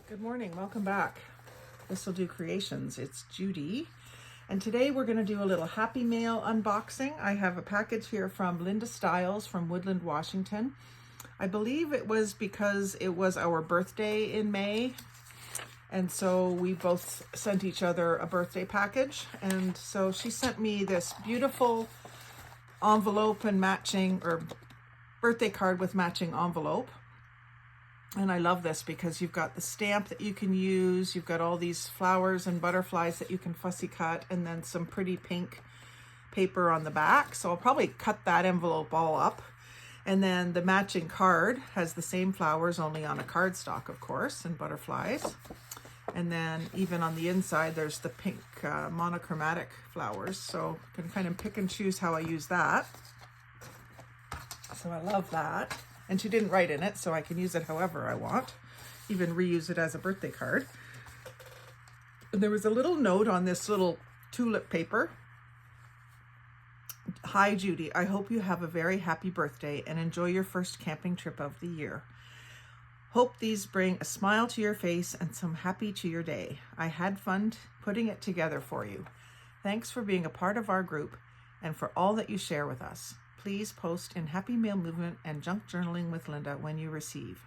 Good morning, welcome back. Thistledew Creations, it's Judy. And today we're gonna do a little Happy Mail unboxing. I have a package here from Linda Stiles from Woodland, Washington. I believe it was because it was our birthday in May. And so we both sent each other a birthday package. And so she sent me this beautiful envelope and matching, or birthday card with matching envelope. And I love this because you've got the stamp that you can use, you've got all these flowers and butterflies that you can fussy cut, and then some pretty pink paper on the back. So I'll probably cut that envelope all up. And then the matching card has the same flowers, only on a cardstock, of course, and butterflies. And then even on the inside, there's the pink monochromatic flowers. So I can kind of pick and choose how I use that. So I love that. And she didn't write in it, so I can use it however I want, even reuse it as a birthday card. And there was a little note on this little tulip paper. Hi, Judy. I hope you have a very happy birthday and enjoy your first camping trip of the year. Hope these bring a smile to your face and some happy to your day. I had fun putting it together for you. Thanks for being a part of our group and for all that you share with us. Please post in Happy Mail Movement and Junk Journaling with Linda when you receive.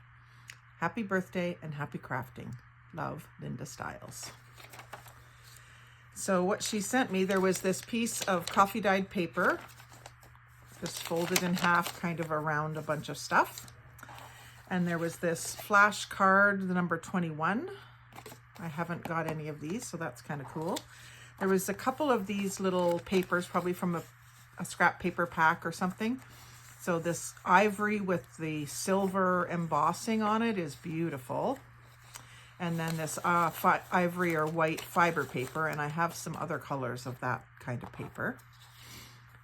Happy birthday and happy crafting. Love, Linda Stiles. So what she sent me, there was this piece of coffee dyed paper, just folded in half, kind of around a bunch of stuff. And there was this flash card, the number 21. I haven't got any of these, so that's kind of cool. There was a couple of these little papers, probably from a scrap paper pack or something. So this ivory with the silver embossing on it is beautiful. And then this ivory or white fiber paper, and I have some other colors of that kind of paper.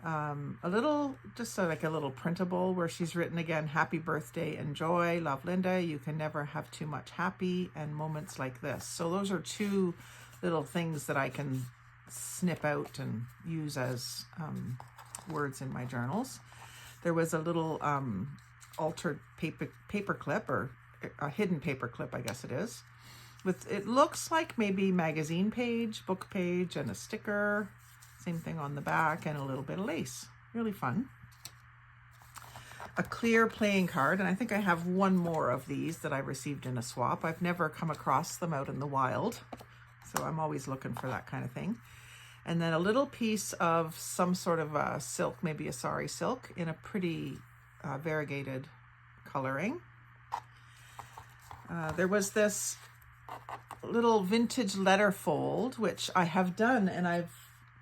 A little, just like a little printable where she's written again, happy birthday, enjoy, love Linda, you can never have too much happy, and moments like this. So those are two little things that I can snip out and use as words in my journals. There was a little altered paper clip, or a hidden paper clip, I guess it is, with, it looks like maybe magazine page, book page, and a sticker. Same thing on the back, and a little bit of lace. Really fun. A clear playing card, and I think I have one more of these that I received in a swap. I've never come across them out in the wild, so I'm always looking for that kind of thing. And then a little piece of some sort of silk, maybe a sari silk, in a pretty variegated coloring. There was this little vintage letter fold, which I have done, and I've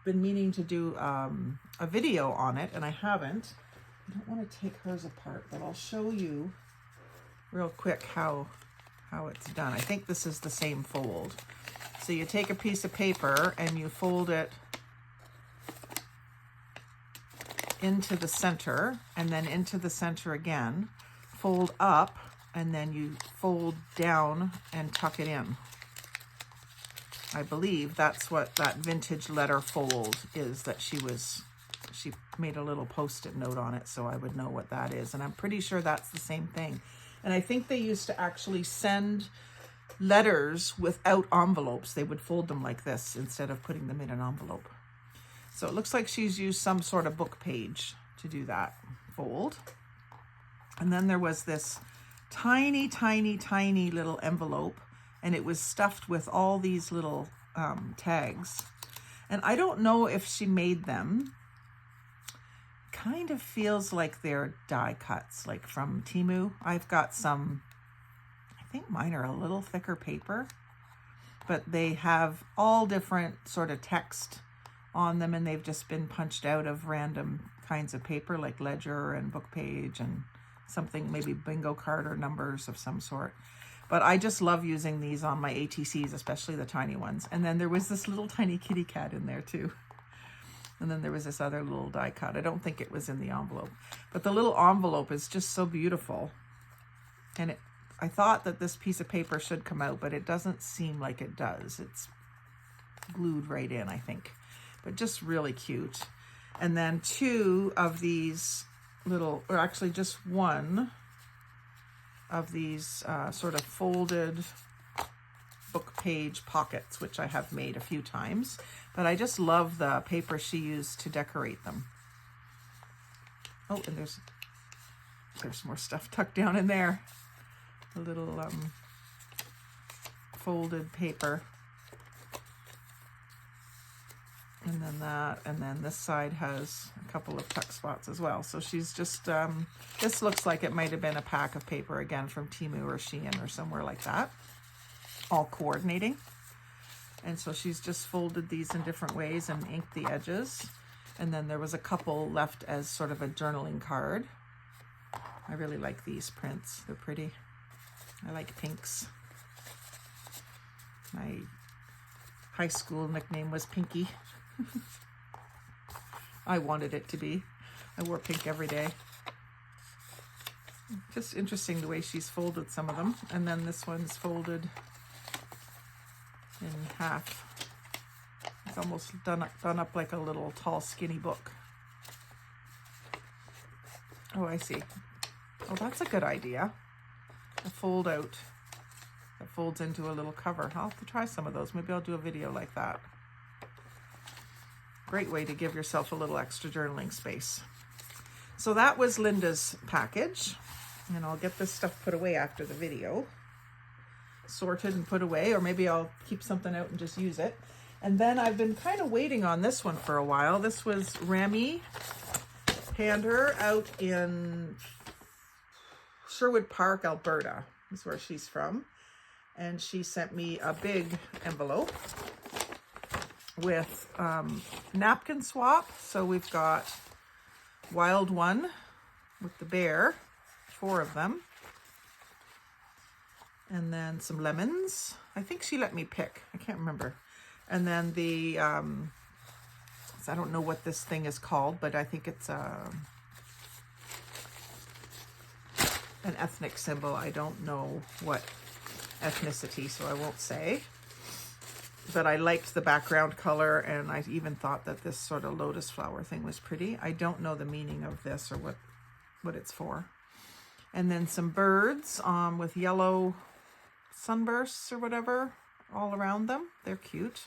been meaning to do a video on it, and I haven't. I don't want to take hers apart, but I'll show you real quick how it's done. I think this is the same fold. So you take a piece of paper and you fold it into the center, and then into the center again, fold up, and then you fold down and tuck it in. I believe that's what that vintage letter fold is that she made a little post-it note on it so I would know what that is. And I'm pretty sure that's the same thing. And I think they used to actually send letters without envelopes. They would fold them like this instead of putting them in an envelope. So it looks like she's used some sort of book page to do that fold. And then there was this tiny, tiny, tiny little envelope, and it was stuffed with all these little tags. And I don't know if she made them. Kind of feels like they're die cuts, like from Temu. I've got some, I think mine are a little thicker paper, but they have all different sort of text on them, and they've just been punched out of random kinds of paper, like ledger and book page and something, maybe bingo card or numbers of some sort. But I just love using these on my ATCs, especially the tiny ones. And then there was this little tiny kitty cat in there too. And then there was this other little die cut. I don't think it was in the envelope, but the little envelope is just so beautiful. And I thought that this piece of paper should come out, but it doesn't seem like it does. It's glued right in, I think, but just really cute. And then two of these little, or actually just one of these sort of folded book page pockets, which I have made a few times, but I just love the paper she used to decorate them. Oh, and there's more stuff tucked down in there. A little folded paper. And then that, and then this side has a couple of tuck spots as well. So she's just, this looks like it might have been a pack of paper again from Temu or Shein or somewhere like that, all coordinating. And so she's just folded these in different ways and inked the edges. And then there was a couple left as sort of a journaling card. I really like these prints. They're pretty. I like pinks. My high school nickname was Pinky. I wanted it to be. I wore pink every day. Just interesting the way she's folded some of them. And then this one's folded in half. It's almost done up like a little tall skinny book. Oh, I see. Oh, that's a good idea. A fold out that folds into a little cover. I'll have to try some of those. Maybe I'll do a video like that. Great way to give yourself a little extra journaling space. So that was Linda's package, and I'll get this stuff put away after the video. Sorted and put away, or maybe I'll keep something out and just use it. And then I've been kind of waiting on this one for a while. This was Remy Pander out in Sherwood Park, Alberta, is where she's from. And she sent me a big envelope with napkin swap. So we've got Wild One with the bear, 4 of them. And then some lemons. I think she let me pick. I can't remember. And then the, I don't know what this thing is called, but I think it's an ethnic symbol. I don't know what ethnicity, so I won't say. But I liked the background color, and I even thought that this sort of lotus flower thing was pretty. I don't know the meaning of this or what it's for. And then some birds with yellow sunbursts or whatever all around them. They're cute.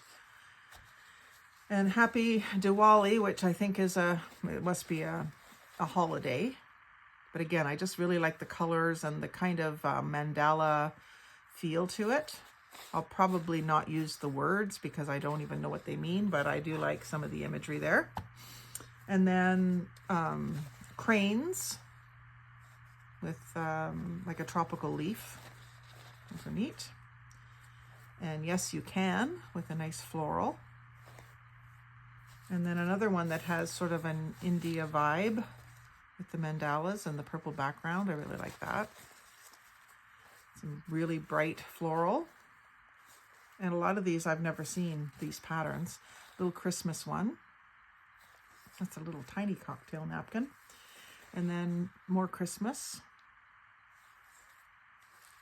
And Happy Diwali, which I think is it must be a holiday. But again, I just really like the colors and the kind of mandala feel to it. I'll probably not use the words because I don't even know what they mean, but I do like some of the imagery there. And then cranes with like a tropical leaf. Those are neat. And Yes You Can with a nice floral. And then another one that has sort of an India vibe with the mandalas and the purple background. I really like that. Some really bright floral. And a lot of these I've never seen, these patterns. Little Christmas one. That's a little tiny cocktail napkin. And then more Christmas.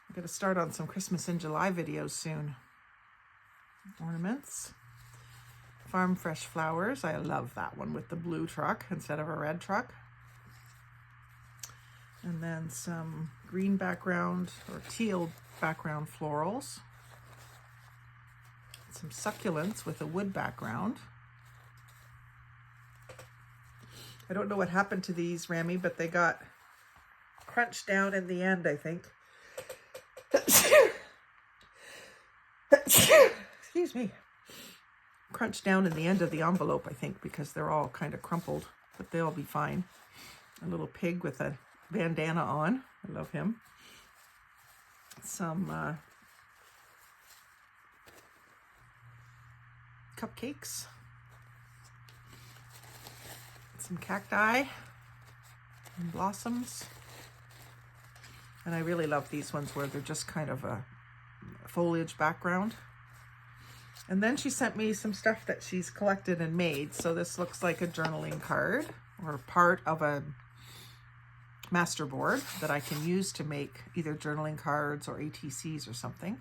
I'm going to start on some Christmas in July videos soon. Ornaments. Farm Fresh Flowers. I love that one with the blue truck instead of a red truck. And then some green background or teal background florals. Some succulents with a wood background. I don't know what happened to these, Remy, but they got crunched down in the end, I think. Excuse me. Crunched down in the end of the envelope, I think, because they're all kind of crumpled, but they'll be fine. A little pig with a bandana on. I love him. Some cupcakes. Some cacti and blossoms. And I really love these ones where they're just kind of a foliage background. And then she sent me some stuff that she's collected and made. So this looks like a journaling card or part of a master board that I can use to make either journaling cards or ATCs or something.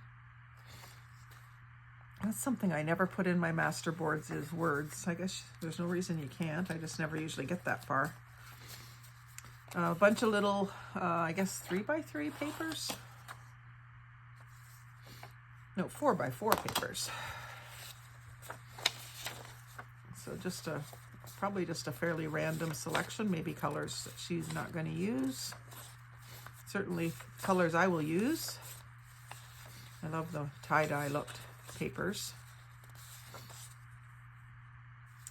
That's something I never put in my master boards is words. I guess there's no reason you can't. I just never usually get that far. A bunch of little, I guess 3x3 papers. no, 4x4 papers. So just probably just a fairly random selection, maybe colors that she's not going to use. Certainly colors I will use. I love the tie-dye looked papers.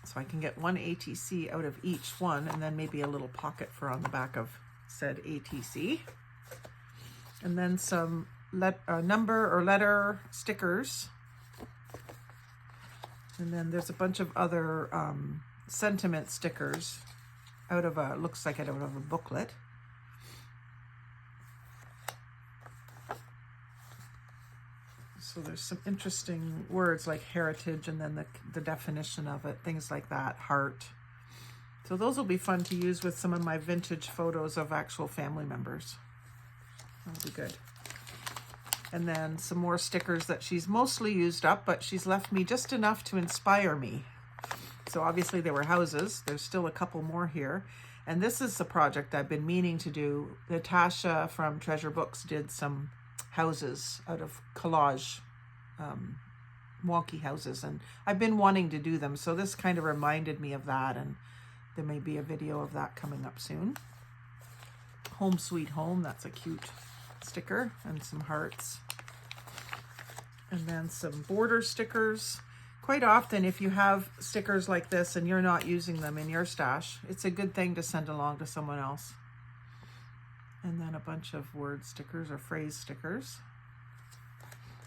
So I can get one ATC out of each one, and then maybe a little pocket for on the back of said ATC. And then some number or letter stickers. And then there's a bunch of other sentiment stickers out of a, looks like out of a booklet. So there's some interesting words like heritage, and then the definition of it, things like that, heart. So those will be fun to use with some of my vintage photos of actual family members. That'll be good. And then some more stickers that she's mostly used up, but she's left me just enough to inspire me. So obviously there were houses. There's still a couple more here. And this is a project I've been meaning to do. Natasha from Treasure Books did some houses out of collage, wonky houses, and I've been wanting to do them, so this kind of reminded me of that, and there may be a video of that coming up soon. Home Sweet Home, that's a cute sticker, and some hearts. And then some border stickers. Quite often, if you have stickers like this and you're not using them in your stash, it's a good thing to send along to someone else. And then a bunch of word stickers or phrase stickers.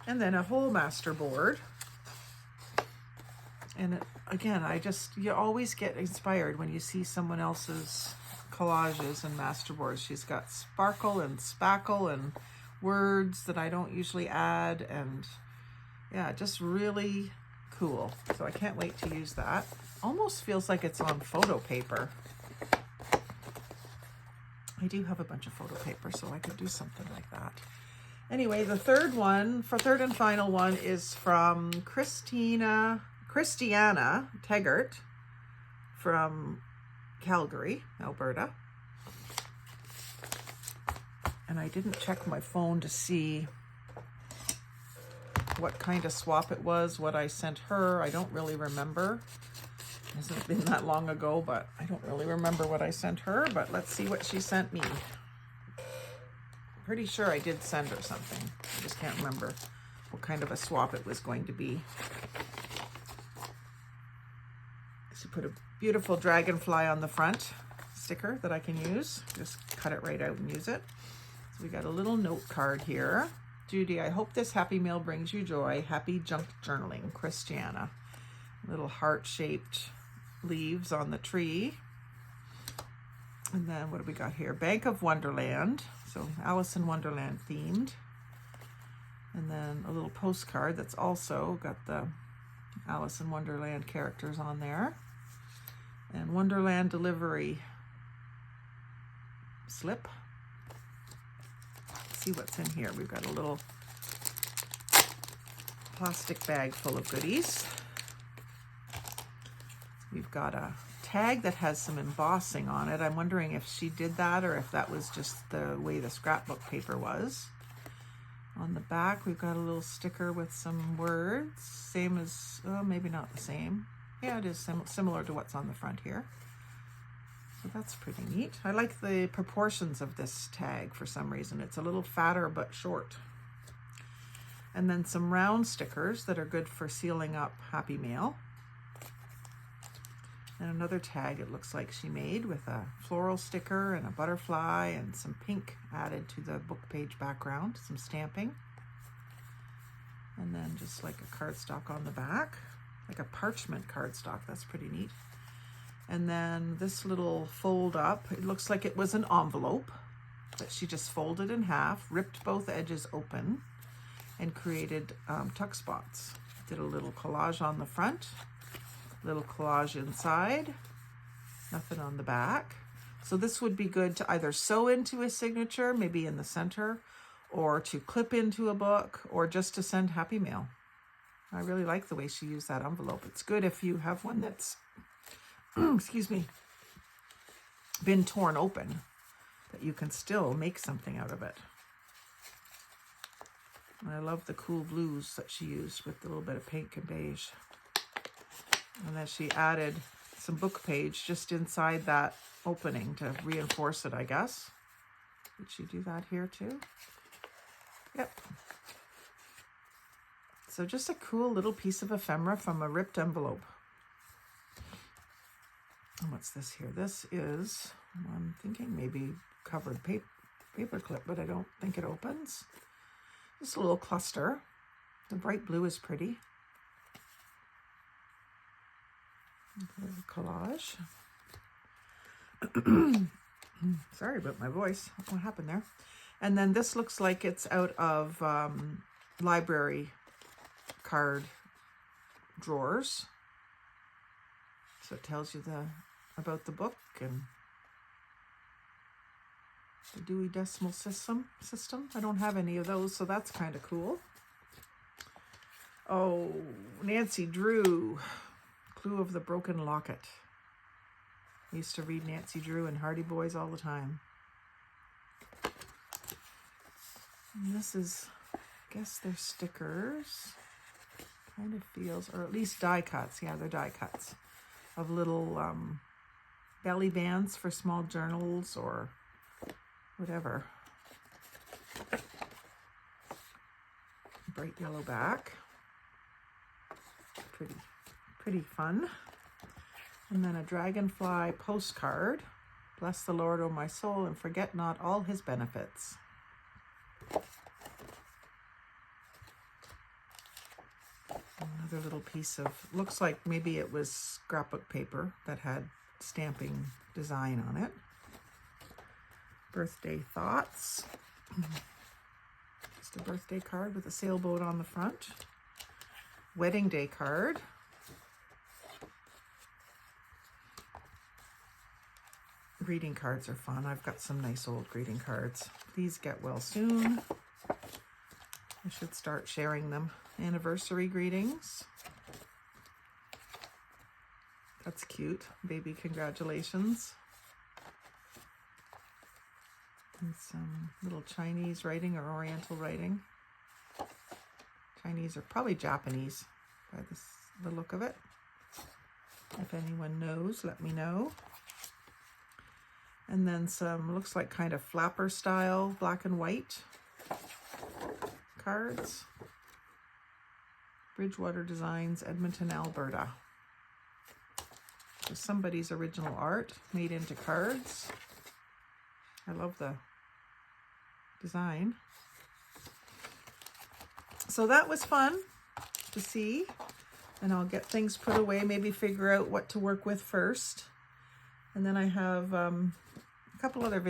And then a whole master board. And again, you always get inspired when you see someone else's collages and master boards. She's got sparkle and spackle and words that I don't usually add. And yeah, just really cool. So I can't wait to use that. Almost feels like it's on photo paper. I do have a bunch of photo paper, so I could do something like that. Anyway, the third and final one is from Christiana Taggart from Calgary, Alberta. And I didn't check my phone to see what kind of swap it was, what I sent her. I don't really remember. It hasn't been that long ago, but I don't really remember what I sent her, but let's see what she sent me. Pretty sure I did send her something. I just can't remember what kind of a swap it was going to be. She put a beautiful dragonfly on the front sticker that I can use. Just cut it right out and use it. So we got a little note card here. Judy, I hope this happy meal brings you joy. Happy junk journaling, Christiana. Little heart-shaped leaves on the tree. And then what do we got here? Bank of Wonderland. So Alice in Wonderland themed. And then a little postcard that's also got the Alice in Wonderland characters on there. And Wonderland delivery slip. Let's see what's in here. We've got a little plastic bag full of goodies. We've got a tag that has some embossing on it. I'm wondering if she did that or if that was just the way the scrapbook paper was. On the back, we've got a little sticker with some words. Same as, oh, maybe not the same. Yeah, it is similar to what's on the front here. So that's pretty neat. I like the proportions of this tag for some reason. It's a little fatter but short. And then some round stickers that are good for sealing up Happy Mail. And another tag it looks like she made with a floral sticker and a butterfly and some pink added to the book page background, some stamping. And then just like a cardstock on the back, like a parchment cardstock. That's pretty neat. And then this little fold up, it looks like it was an envelope that she just folded in half, ripped both edges open, and created tuck spots. Did a little collage on the front. Little collage inside, nothing on the back. So this would be good to either sew into a signature, maybe in the center, or to clip into a book, or just to send Happy Mail. I really like the way she used that envelope. It's good if you have one that's, excuse me, been torn open, that you can still make something out of it. And I love the cool blues that she used with a little bit of pink and beige. And then she added some book page just inside that opening to reinforce it, I guess. Did she do that here too? Yep. So just a cool little piece of ephemera from a ripped envelope. And what's this here? This is, I'm thinking maybe covered paper clip, but I don't think it opens. Just a little cluster. The bright blue is pretty. Collage. Sorry about my voice. What happened there? And then this looks like it's out of library card drawers. So it tells you about the book and the Dewey Decimal System. I don't have any of those, so that's kind of cool. Oh, Nancy Drew, Clue of the Broken Locket. I used to read Nancy Drew and Hardy Boys all the time. And this is, I guess they're stickers. Kind of feels, or at least die cuts. Yeah, they're die cuts of little belly bands for small journals or whatever. Bright yellow back. Pretty fun. And then a dragonfly postcard. Bless the Lord, O my soul, and forget not all his benefits. Another little piece of, looks like maybe it was scrapbook paper that had stamping design on it. Birthday thoughts. Just a birthday card with a sailboat on the front. Wedding day card. Greeting cards are fun. I've got some nice old greeting cards. Please get well soon. I should start sharing them. Anniversary greetings. That's cute. Baby congratulations. And some little Chinese writing or Oriental writing. Chinese or probably Japanese by the look of it. If anyone knows, let me know. And then some, looks like kind of flapper style, black and white cards. Bridgewater Designs, Edmonton, Alberta. So somebody's original art made into cards. I love the design. So that was fun to see. And I'll get things put away, maybe figure out what to work with first. And then I have a couple other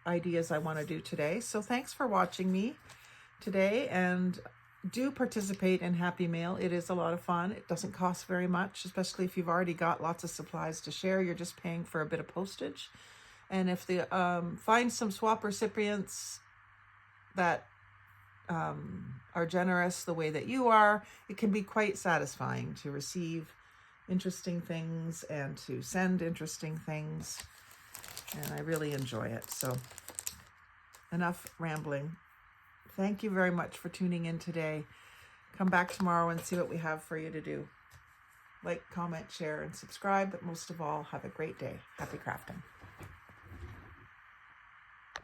ideas I want to do today. So thanks for watching me today, and do participate in Happy Mail. It is a lot of fun. It doesn't cost very much, especially if you've already got lots of supplies to share. You're just paying for a bit of postage. And if the find some swap recipients that are generous the way that you are, it can be quite satisfying to receive interesting things and to send interesting things. And I really enjoy it. So enough rambling. Thank you very much for tuning in today. Come back tomorrow and see what we have for you to do. Like, comment, share, and subscribe. But most of all, have a great day. Happy crafting.